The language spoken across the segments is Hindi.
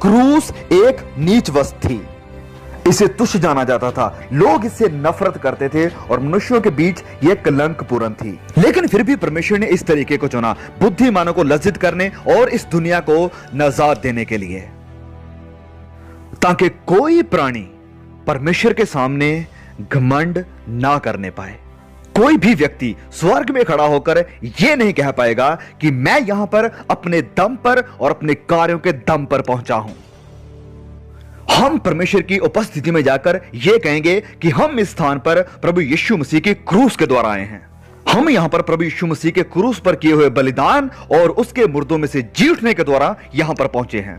क्रूस एक नीच वस्तु थी, इसे तुच्छ जाना जाता था, लोग इससे नफरत करते थे और मनुष्यों के बीच यह कलंकपूर्ण थी। लेकिन फिर भी परमेश्वर ने इस तरीके को चुना, बुद्धिमानों को लज्जित करने और इस दुनिया को नजात देने के लिए, ताकि कोई प्राणी परमेश्वर के सामने घमंड ना करने पाए। कोई भी व्यक्ति स्वर्ग में खड़ा होकर यह नहीं कह पाएगा कि मैं यहां पर अपने दम पर और अपने कार्यों के दम पर पहुंचा हूं। हम परमेश्वर की उपस्थिति में जाकर यह कहेंगे कि हम इस स्थान पर प्रभु यीशु मसीह की क्रूस के द्वारा आए हैं। हम यहां पर प्रभु यीशु मसीह के क्रूस पर किए हुए बलिदान और उसके मुर्दों में से जी उठने के द्वारा यहां पर पहुंचे हैं।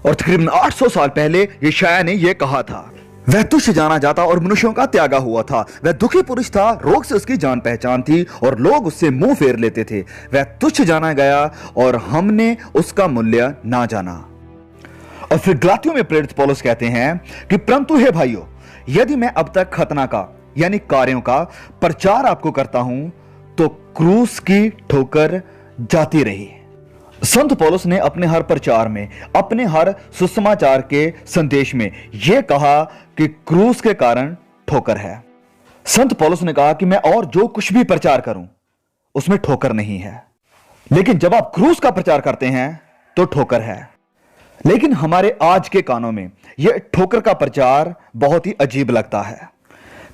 और तकरीबन 800 साल पहले यशायाह ने यह कहा था, वह तुच्छ जाना जाता और मनुष्यों का त्यागा हुआ था। वह दुखी पुरुष था, रोग से उसकी जान पहचान थी और लोग उससे मुंह फेर लेते थे। वह तुच्छ जाना गया और हमने उसका मूल्य ना जाना। और फिर गलातियों में प्रेरित पौलुस कहते हैं कि परंतु हे भाइयों, यदि मैं अब तक खतना का यानी कार्यों का प्रचार आपको करता हूं तो क्रूस की ठोकर जाती रही। संत पौलुस ने अपने हर प्रचार में, अपने हर सुसमाचार के संदेश में यह कहा कि क्रूस के कारण ठोकर है। संत पौलुस ने कहा कि मैं और जो कुछ भी प्रचार करूं उसमें ठोकर नहीं है, लेकिन जब आप क्रूस का प्रचार करते हैं तो ठोकर है। लेकिन हमारे आज के कानों में यह ठोकर का प्रचार बहुत ही अजीब लगता है,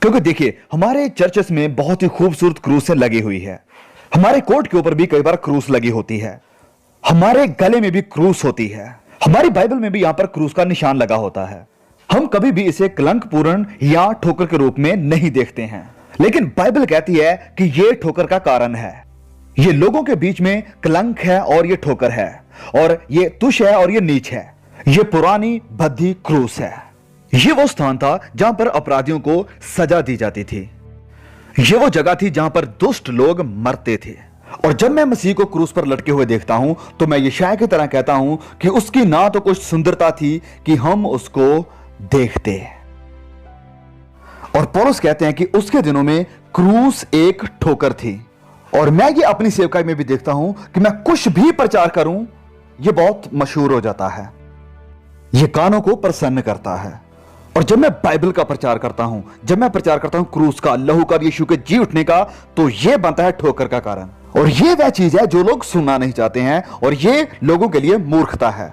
क्योंकि देखिए हमारे चर्चेस में बहुत ही खूबसूरत क्रूसें लगी हुई है। हमारे कोट के ऊपर भी कई बार क्रूस लगी होती है, हमारे गले में भी क्रूस होती है, हमारी बाइबल में भी यहां पर क्रूस का निशान लगा होता है। हम कभी भी इसे कलंकपूर्ण या ठोकर के रूप में नहीं देखते हैं, लेकिन बाइबल कहती है कि यह ठोकर का कारण है। यह लोगों के बीच में कलंक है और यह ठोकर है, और यह तुच्छ है और यह नीच है। यह पुरानी भद्दी क्रूस है। यह वो स्थान था जहां पर अपराधियों को सजा दी जाती थी। यह वो जगह थी जहां पर दुष्ट लोग मरते थे। और जब मैं मसीह को क्रूस पर लटके हुए देखता हूं तो मैं यशायाह की तरह कहता हूं कि उसकी ना तो कुछ सुंदरता थी कि हम उसको देखते। और पौलुस कहते हैं कि उसके दिनों में क्रूस एक ठोकर थी। और मैं ये अपनी सेवकाई में भी देखता हूं कि मैं कुछ भी प्रचार करूं यह बहुत मशहूर हो जाता है, यह कानों को प्रसन्न करता है। और जब मैं बाइबल का प्रचार करता हूं, जब मैं प्रचार करता हूं क्रूस का, लहू का, यीशु के जी उठने का, तो यह बनता है ठोकर का कारण। और यह वह चीज है जो लोग सुनना नहीं चाहते हैं, और यह लोगों के लिए मूर्खता है।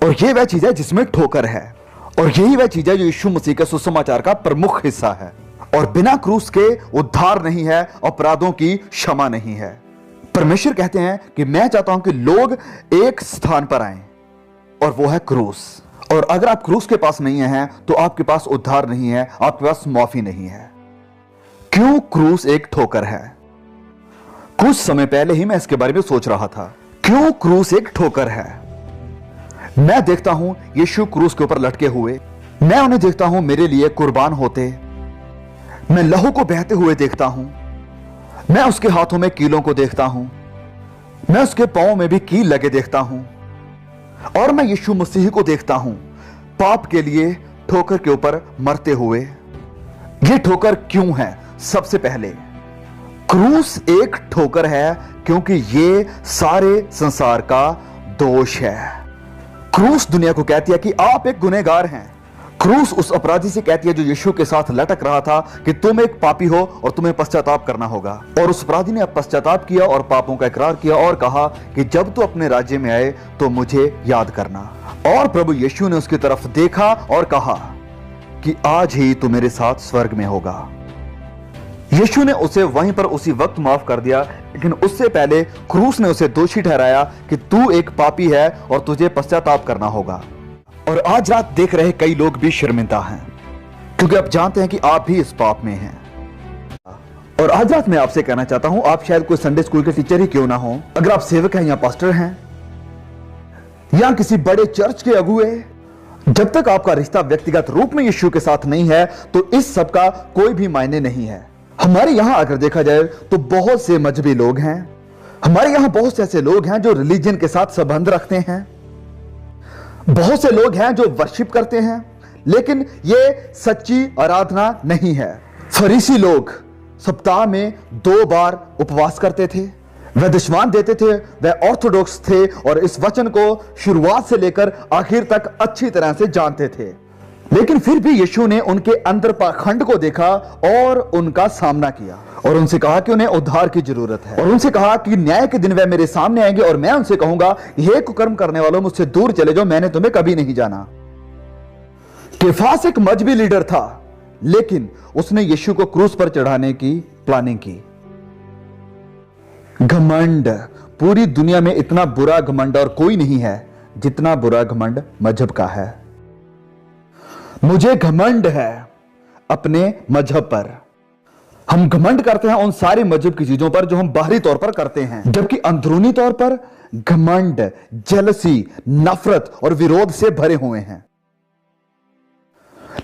और यह वह चीज है जिसमें ठोकर है, और यही वह चीज है जो यीशु मसीह के सुसमाचार का प्रमुख हिस्सा है। और बिना क्रूस के उद्धार नहीं है, अपराधों की क्षमा नहीं है। परमेश्वर कहते हैं कि मैं चाहता हूं कि लोग एक स्थान पर आएं, और वो है क्रूस। और अगर आप क्रूस के पास नहीं हैं तो आपके पास उद्धार नहीं है, आपके पास माफी नहीं है। क्यों क्रूस एक ठोकर है? कुछ समय पहले ही मैं इसके बारे में सोच रहा था, क्यों क्रूस एक ठोकर है। मैं देखता हूं यीशु क्रूस के ऊपर लटके हुए, मैं उन्हें देखता हूं मेरे लिए कुर्बान होते, मैं लहू को बहते हुए देखता हूं, मैं उसके हाथों में कीलों को देखता हूं, मैं उसके पांवों में भी कील लगे देखता हूं, और मैं यीशु मसीह को देखता हूं पाप के लिए ठोकर के ऊपर मरते हुए। यह ठोकर क्यों है? सबसे पहले क्रूस एक ठोकर है क्योंकि यह सारे संसार का दोष है। क्रूस दुनिया को कहती है कि आप एक गुनहगार हैं। क्रूस उस अपराधी से कहती है जो यीशु के साथ लटक रहा था कि तुम एक पापी हो और तुम्हें पश्चाताप करना होगा। और उस अपराधी ने पश्चाताप किया और पापों का इकरार किया और कहा कि जब तू अपने राज्य में आए तो मुझे याद करना। और प्रभु यीशु ने उसकी तरफ देखा और कहा कि आज ही तू मेरे साथ स्वर्ग में होगा। यीशु ने उसे वहीं पर उसी वक्त माफ कर दिया, लेकिन उससे पहले क्रूस ने उसे दोषी ठहराया कि तू एक पापी है और तुझे पश्चाताप करना होगा। और आज रात देख रहे कई लोग भी शर्मिंदा हैं, क्योंकि आप जानते हैं कि आप भी इस पाप में हैं। और आज रात मैं आपसे कहना चाहता हूं, आप शायद कोई संडे स्कूल के टीचर ही क्यों ना हो, अगर आप सेवक हैं या पास्टर हैं या किसी बड़े चर्च के अगुए, जब तक आपका रिश्ता व्यक्तिगत रूप में यीशु के साथ नहीं है तो इस सब का कोई भी मायने नहीं है। हमारे यहां अगर देखा जाए तो बहुत से मजहबी लोग हैं, हमारे यहां बहुत से ऐसे लोग हैं जो रिलीजन के साथ संबंध रखते हैं, बहुत से लोग हैं जो वर्शिप करते हैं, लेकिन ये सच्ची आराधना नहीं है। फरीसी लोग सप्ताह में 2 बार उपवास करते थे, वह दशवान देते थे, वह ऑर्थोडॉक्स थे और इस वचन को शुरुआत से लेकर आखिर तक अच्छी तरह से जानते थे। लेकिन फिर भी यीशु ने उनके अंदर पाखंड को देखा और उनका सामना किया और उनसे कहा कि उन्हें उद्धार की जरूरत है, और उनसे कहा कि न्याय के दिन वह मेरे सामने आएंगे और मैं उनसे कहूंगा, हे कुकर्म करने वालों, मुझसे दूर चले जाओ, मैंने तुम्हें कभी नहीं जाना। केफास एक मजहबी लीडर था, लेकिन उसने यीशु को क्रूस पर चढ़ाने की प्लानिंग की। घमंड, पूरी दुनिया में इतना बुरा घमंड और कोई नहीं है जितना बुरा घमंड मजहब का है। मुझे घमंड है अपने मजहब पर। हम घमंड करते हैं उन सारी मजहब की चीजों पर जो हम बाहरी तौर पर करते हैं, जबकि अंदरूनी तौर पर घमंड, जेलसी, नफरत और विरोध से भरे हुए हैं।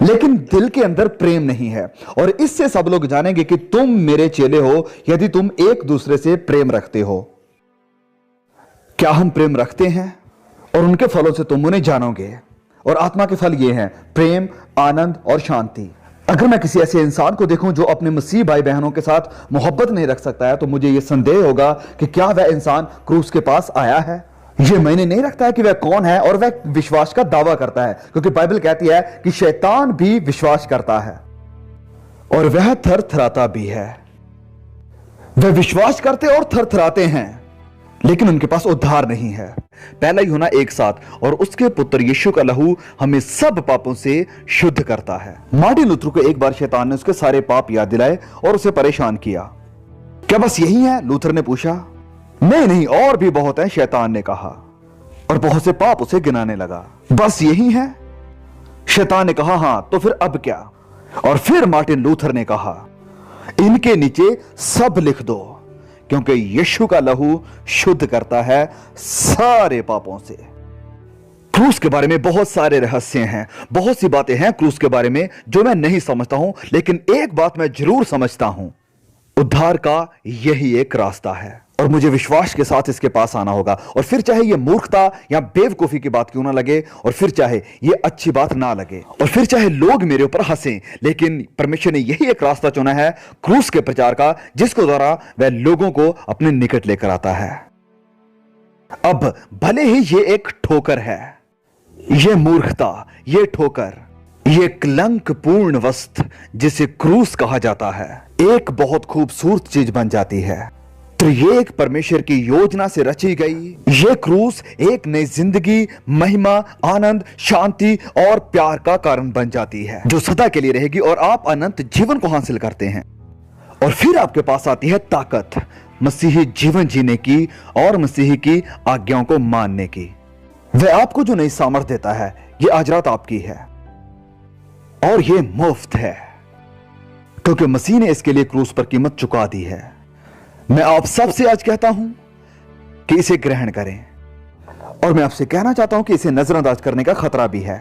लेकिन दिल के अंदर प्रेम नहीं है, और इससे सब लोग जानेंगे कि तुम मेरे चेले हो यदि तुम एक दूसरे से प्रेम रखते हो। क्या हम प्रेम रखते हैं? और उनके फलों से तुम उन्हें जानोगे। और आत्मा के फल ये हैं, प्रेम, आनंद और शांति। अगर मैं किसी ऐसे इंसान को देखूं जो अपने मसीह भाई बहनों के साथ मोहब्बत नहीं रख सकता है, तो मुझे यह संदेह होगा कि क्या वह इंसान क्रूस के पास आया है। यह मैंने नहीं रखता है कि वह कौन है और वह विश्वास का दावा करता है, क्योंकि बाइबल कहती है कि शैतान भी विश्वास करता है और वह थरथराता भी है। वह विश्वास करते और थरथराते हैं, लेकिन उनके पास उद्धार नहीं है। पहला यूहन्ना 1:7, और उसके पुत्र यीशु का लहू हमें सब पापों से शुद्ध करता है। मार्टिन लूथर को एक बार शैतान ने उसके सारे पाप याद दिलाए और उसे परेशान किया। क्या बस यही है? लूथर ने पूछा। नहीं, और भी बहुत है, शैतान ने कहा, और बहुत से पाप उसे गिनाने लगा। बस यही है? शैतान ने कहा, हां, तो फिर अब क्या? और फिर मार्टिन लूथर ने कहा, इनके नीचे सब लिख दो, क्योंकि यीशु का लहू शुद्ध करता है सारे पापों से। क्रूस के बारे में बहुत सारे रहस्य हैं, बहुत सी बातें हैं क्रूस के बारे में जो मैं नहीं समझता हूं, लेकिन एक बात मैं जरूर समझता हूं, उद्धार का यही एक रास्ता है और मुझे विश्वास के साथ इसके पास आना होगा। और फिर चाहे यह मूर्खता या बेवकूफी की बात क्यों ना लगे, और फिर चाहे यह अच्छी बात ना लगे, और फिर चाहे लोग मेरे ऊपर हंसें, लेकिन परमेश्वर ने यही एक रास्ता चुना है क्रूस के प्रचार का, जिसको द्वारा वह लोगों को अपने निकट लेकर आता है। अब भले ही यह एक ठोकर है, यह मूर्खता, यह ठोकर, यह कलंकपूर्ण वस्त्र जिसे क्रूस कहा जाता है, एक बहुत खूबसूरत चीज बन जाती है। तो ये एक परमेश्वर की योजना से रची गई ये क्रूस एक नई जिंदगी, महिमा, आनंद, शांति और प्यार का कारण बन जाती है, जो सदा के लिए रहेगी, और आप अनंत जीवन को हासिल करते हैं। और फिर आपके पास आती है ताकत मसीही जीवन जीने की और मसीही की आज्ञाओं को मानने की। वह आपको जो नई सामर्थ देता है, ये आज रात आपकी है और ये मुफ्त है, क्योंकि मसीह ने इसके लिए क्रूस पर कीमत चुका दी है। मैं आप सबसे आज कहता हूं कि इसे ग्रहण करें, और मैं आपसे कहना चाहता हूं कि इसे नजरअंदाज करने का खतरा भी है,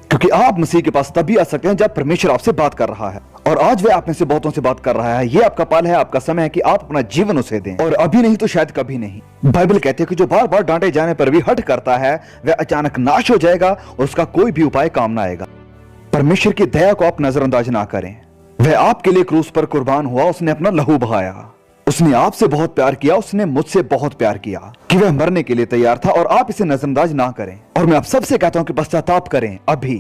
क्योंकि आप मसीह के पास तभी आ सकते हैं जब परमेश्वर आपसे बात कर रहा है, और आज वह आप में से बहुतों से बात कर रहा है। यह आपका पल है, आपका समय है कि आप अपना जीवन उसे दें, और अभी नहीं तो शायद कभी नहीं। बाइबल कहती है कि जो बार बार डांटे जाने पर भी हट करता है, वह अचानक नाश हो जाएगा और उसका कोई भी उपाय काम ना आएगा। परमेश्वर की दया को आप नजरअंदाज ना करें। वह आपके लिए क्रूस पर कुर्बान हुआ, उसने अपना लहू बहाया, उसने आपसे बहुत प्यार किया, उसने मुझसे बहुत प्यार किया कि वह मरने के लिए तैयार था, और आप इसे नजरअंदाज ना करें। और मैं आप सबसे कहता हूं कि पश्चाताप करें अभी।